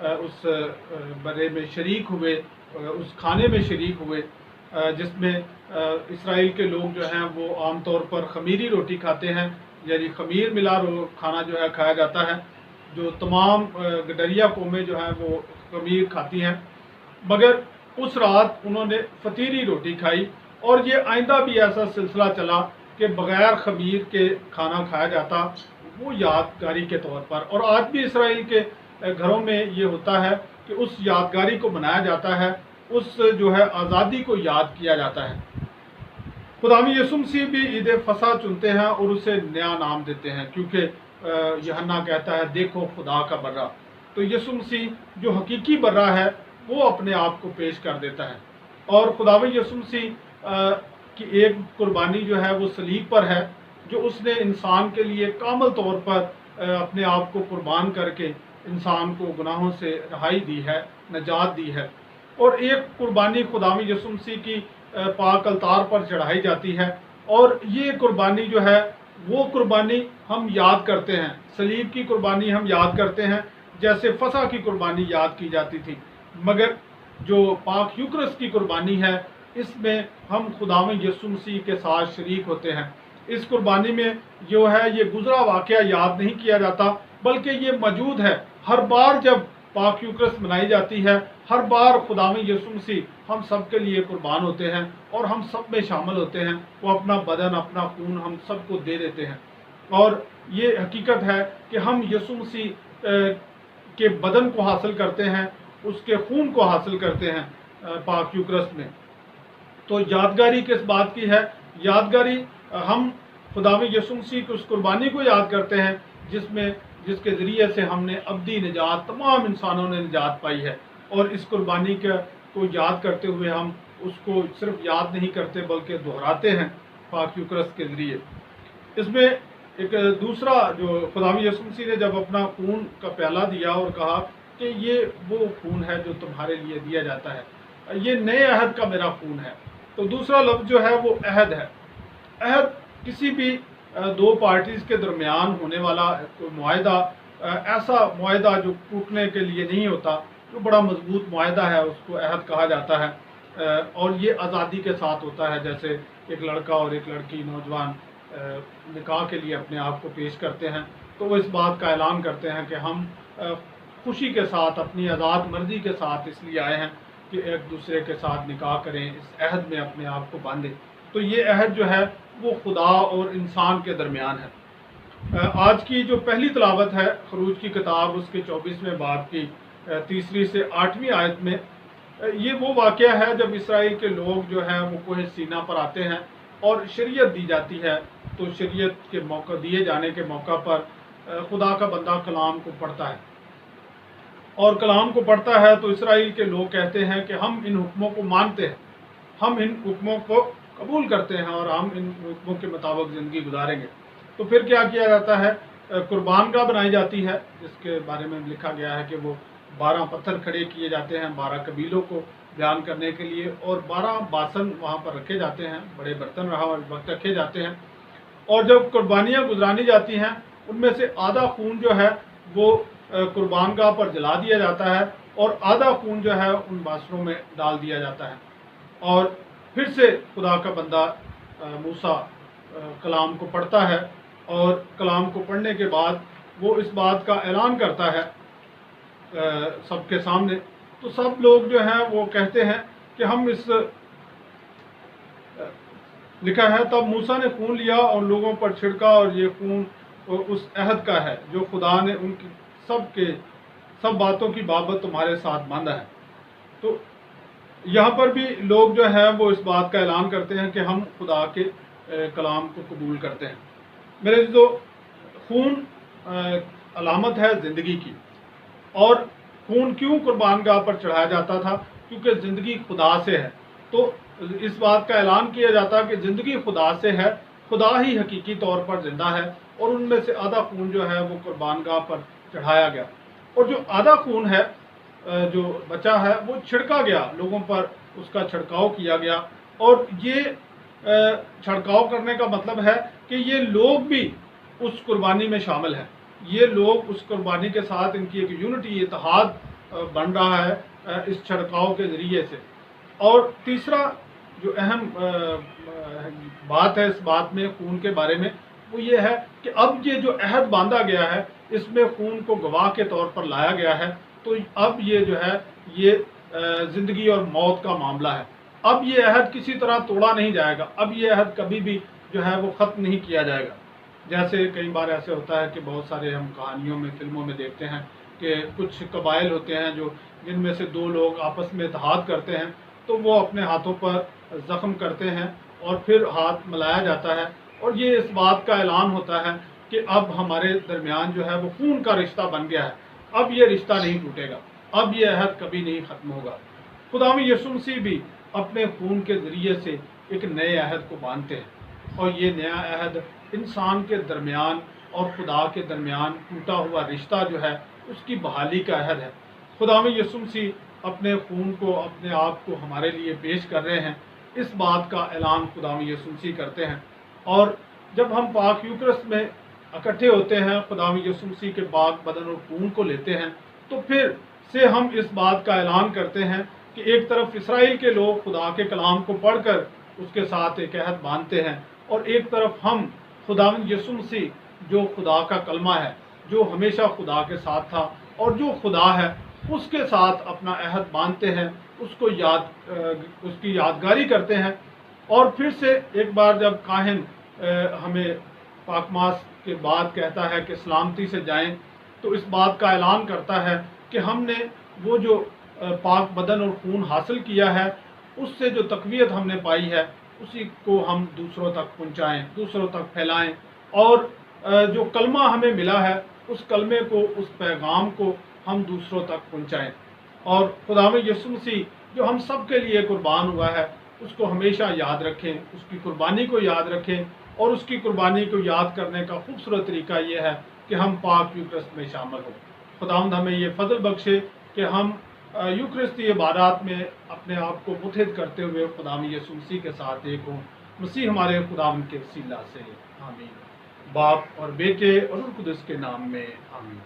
اس برے میں شریک ہوئے، اس کھانے میں شریک ہوئے جس میں اسرائیل کے لوگ جو ہیں وہ عام طور پر خمیری روٹی کھاتے ہیں، یعنی خمیر ملا کھانا جو ہے کھایا جاتا ہے، جو تمام گڈریا قومیں جو ہیں وہ خمیر کھاتی ہیں، مگر اس رات انہوں نے فطیری روٹی کھائی، اور یہ آئندہ بھی ایسا سلسلہ چلا کہ بغیر خمیر کے کھانا کھایا جاتا، وہ یادگاری کے طور پر۔ اور آج بھی اسرائیل کے گھروں میں یہ ہوتا ہے کہ اس یادگاری کو منایا جاتا ہے، اس جو ہے آزادی کو یاد کیا جاتا ہے۔ خداوند یسوع مسیح بھی عید فصح چنتے ہیں اور اسے نیا نام دیتے ہیں، کیونکہ یوحنا کہتا ہے دیکھو خدا کا برہ۔ تو یسوع مسیح جو حقیقی برہ ہے وہ اپنے آپ کو پیش کر دیتا ہے، اور خداوند یسوع مسیح کی ایک قربانی جو ہے وہ صلیب پر ہے، جو اس نے انسان کے لیے کامل طور پر اپنے آپ کو قربان کر کے انسان کو گناہوں سے رہائی دی ہے، نجات دی ہے۔ اور ایک قربانی خداوند یسوع مسیح کی پاک الطار پر چڑھائی جاتی ہے، اور یہ قربانی جو ہے وہ قربانی ہم یاد کرتے ہیں، صلیب کی قربانی ہم یاد کرتے ہیں جیسے فصح کی قربانی یاد کی جاتی تھی، مگر جو پاک یوکرس کی قربانی ہے اس میں ہم خداوند یسوع مسیح کے ساتھ شریک ہوتے ہیں۔ اس قربانی میں جو ہے یہ گزرا واقعہ یاد نہیں کیا جاتا، بلکہ یہ موجود ہے ہر بار جب پاک یوکرس منائی جاتی ہے، ہر بار خداوند یسوع مسیح ہم سب کے لیے قربان ہوتے ہیں اور ہم سب میں شامل ہوتے ہیں، وہ اپنا بدن اپنا خون ہم سب کو دے دیتے ہیں۔ اور یہ حقیقت ہے کہ ہم یسوع مسیح کے بدن کو حاصل کرتے ہیں، اس کے خون کو حاصل کرتے ہیں پاک یوکرس میں۔ تو یادگاری کس بات کی ہے؟ یادگاری ہم خداوند یسوع مسیح کی اس قربانی کو یاد کرتے ہیں جس کے ذریعے سے ہم نے ابدی نجات، تمام انسانوں نے نجات پائی ہے، اور اس قربانی کو یاد کرتے ہوئے ہم اس کو صرف یاد نہیں کرتے بلکہ دہراتے ہیں پاک یوکرس کے ذریعے۔ اس میں ایک دوسرا جو خداوند یسوع مسیح نے جب اپنا خون کا پیالہ دیا اور کہا کہ یہ وہ خون ہے جو تمہارے لیے دیا جاتا ہے، یہ نئے عہد کا میرا خون ہے، تو دوسرا لفظ جو ہے وہ عہد ہے۔ عہد کسی بھی دو پارٹیز کے درمیان ہونے والا کوئی معاہدہ، ایسا معاہدہ جو ٹوٹنے کے لیے نہیں ہوتا، جو بڑا مضبوط معاہدہ ہے اس کو عہد کہا جاتا ہے، اور یہ آزادی کے ساتھ ہوتا ہے، جیسے ایک لڑکا اور ایک لڑکی نوجوان نکاح کے لیے اپنے آپ کو پیش کرتے ہیں، تو وہ اس بات کا اعلان کرتے ہیں کہ ہم خوشی کے ساتھ اپنی آزاد مرضی کے ساتھ اس لیے آئے ہیں کہ ایک دوسرے کے ساتھ نکاح کریں، اس عہد میں اپنے آپ کو باندھیں۔ تو یہ عہد جو ہے وہ خدا اور انسان کے درمیان ہے۔ آج کی جو پہلی تلاوت ہے خروج کی کتاب، اس کے 24ویں باب کی 3 سے 8 آیت میں، یہ وہ واقعہ ہے جب اسرائیل کے لوگ جو ہیں وہ کوہ سینا پر آتے ہیں اور شریعت دی جاتی ہے، تو شریعت کے موقع دیے جانے کے موقع پر خدا کا بندہ کلام کو پڑھتا ہے، اور کلام کو پڑھتا ہے تو اسرائیل کے لوگ کہتے ہیں کہ ہم ان حکموں کو مانتے ہیں، ہم ان حکموں کو قبول کرتے ہیں اور ہم ان حکموں کے مطابق زندگی گزاریں گے۔ تو پھر کیا کیا جاتا ہے؟ قربان گاہ بنائی جاتی ہے، جس کے بارے میں لکھا گیا ہے کہ وہ 12 پتھر کھڑے کیے جاتے ہیں 12 قبیلوں کو بیان کرنے کے لیے، اور 12 باسن وہاں پر رکھے جاتے ہیں، بڑے برتن وقت رکھے جاتے ہیں، اور جب قربانیاں گزرانی جاتی ہیں ان میں سے آدھا خون جو ہے وہ قربان گاہ پر جلا دیا جاتا ہے، اور آدھا خون جو ہے ان باسنوں میں ڈال دیا جاتا ہے، اور پھر سے خدا کا بندہ موسیٰ کلام کو پڑھتا ہے، اور کلام کو پڑھنے کے بعد وہ اس بات کا اعلان کرتا ہے سب کے سامنے، تو سب لوگ جو ہیں وہ کہتے ہیں کہ ہم اس لکھا ہے تب موسیٰ نے خون لیا اور لوگوں پر چھڑکا، اور یہ خون اس عہد کا ہے جو خدا نے ان کی سب باتوں کی بابت تمہارے ساتھ باندھا ہے۔ تو یہاں پر بھی لوگ جو ہیں وہ اس بات کا اعلان کرتے ہیں کہ ہم خدا کے کلام کو قبول کرتے ہیں۔ میرے جو خون علامت ہے زندگی کی، اور خون کیوں قربان گاہ پر چڑھایا جاتا تھا؟ کیونکہ زندگی خدا سے ہے، تو اس بات کا اعلان کیا جاتا کہ زندگی خدا سے ہے، خدا ہی حقیقی طور پر زندہ ہے، اور ان میں سے آدھا خون جو ہے وہ قربان گاہ پر چڑھایا گیا، اور جو آدھا خون ہے جو بچا ہے وہ چھڑکا گیا، لوگوں پر اس کا چھڑکاؤ کیا گیا، اور یہ چھڑکاؤ کرنے کا مطلب ہے کہ یہ لوگ بھی اس قربانی میں شامل ہیں، یہ لوگ اس قربانی کے ساتھ ان کی ایک یونٹی، اتحاد بن رہا ہے اس چھڑکاؤ کے ذریعے سے۔ اور تیسرا جو اہم بات ہے اس بات میں خون کے بارے میں، وہ یہ ہے کہ اب یہ جو عہد باندھا گیا ہے اس میں خون کو گواہ کے طور پر لایا گیا ہے، تو اب یہ جو ہے یہ زندگی اور موت کا معاملہ ہے۔ اب یہ عہد کسی طرح توڑا نہیں جائے گا، اب یہ عہد کبھی بھی جو ہے وہ ختم نہیں کیا جائے گا۔ جیسے کئی بار ایسے ہوتا ہے کہ بہت سارے ہم کہانیوں میں، فلموں میں دیکھتے ہیں کہ کچھ قبائل ہوتے ہیں جن میں سے دو لوگ آپس میں اتحاد کرتے ہیں، تو وہ اپنے ہاتھوں پر زخم کرتے ہیں اور پھر ہاتھ ملایا جاتا ہے، اور یہ اس بات کا اعلان ہوتا ہے کہ اب ہمارے درمیان جو ہے وہ خون کا رشتہ بن گیا ہے، اب یہ رشتہ نہیں ٹوٹے گا، اب یہ عہد کبھی نہیں ختم ہوگا۔ خداوند یسوع مسیح بھی اپنے خون کے ذریعے سے ایک نئے عہد کو باندھتے ہیں، اور یہ نیا عہد انسان کے درمیان اور خدا کے درمیان ٹوٹا ہوا رشتہ جو ہے اس کی بحالی کا عہد ہے۔ خداوند یسوع مسیح اپنے خون کو، اپنے آپ کو ہمارے لیے پیش کر رہے ہیں، اس بات کا اعلان خداوند یسوع مسیح کرتے ہیں۔ اور جب ہم پاک یوکرست میں اکٹھے ہوتے ہیں، خداوند یسوع مسیح کے پاک بدن اور خون کو لیتے ہیں، تو پھر سے ہم اس بات کا اعلان کرتے ہیں کہ ایک طرف اسرائیل کے لوگ خدا کے کلام کو پڑھ کر اس کے ساتھ ایک عہد باندھتے ہیں، اور ایک طرف ہم خداوند یسوع مسیح جو خدا کا کلمہ ہے، جو ہمیشہ خدا کے ساتھ تھا اور جو خدا ہے، اس کے ساتھ اپنا عہد باندھتے ہیں، اس کی یادگاری کرتے ہیں۔ اور پھر سے ایک بار جب کاہن ہمیں پاکماس کے بعد کہتا ہے کہ سلامتی سے جائیں، تو اس بات کا اعلان کرتا ہے کہ ہم نے وہ جو پاک بدن اور خون حاصل کیا ہے، اس سے جو تقویت ہم نے پائی ہے، اسی کو ہم دوسروں تک پہنچائیں، دوسروں تک پھیلائیں، اور جو کلمہ ہمیں ملا ہے اس کلمے کو، اس پیغام کو ہم دوسروں تک پہنچائیں۔ اور خداوند یسوع مسیح جو ہم سب کے لیے قربان ہوا ہے، اس کو ہمیشہ یاد رکھیں، اس کی قربانی کو یاد رکھیں، اور اس کی قربانی کو یاد کرنے کا خوبصورت طریقہ یہ ہے کہ ہم پاک یوکرست میں شامل ہوں۔ خداوند ہمیں یہ فضل بخشے کہ ہم یوکرستی عبادات میں اپنے آپ کو متحد کرتے ہوئے خداوند یسوع مسیح کے ساتھ ایک ہوں، مسیح ہمارے خداوند کے وسیلہ سے، آمین۔ باپ اور بیٹے اور روح القدس کے نام میں، آمین۔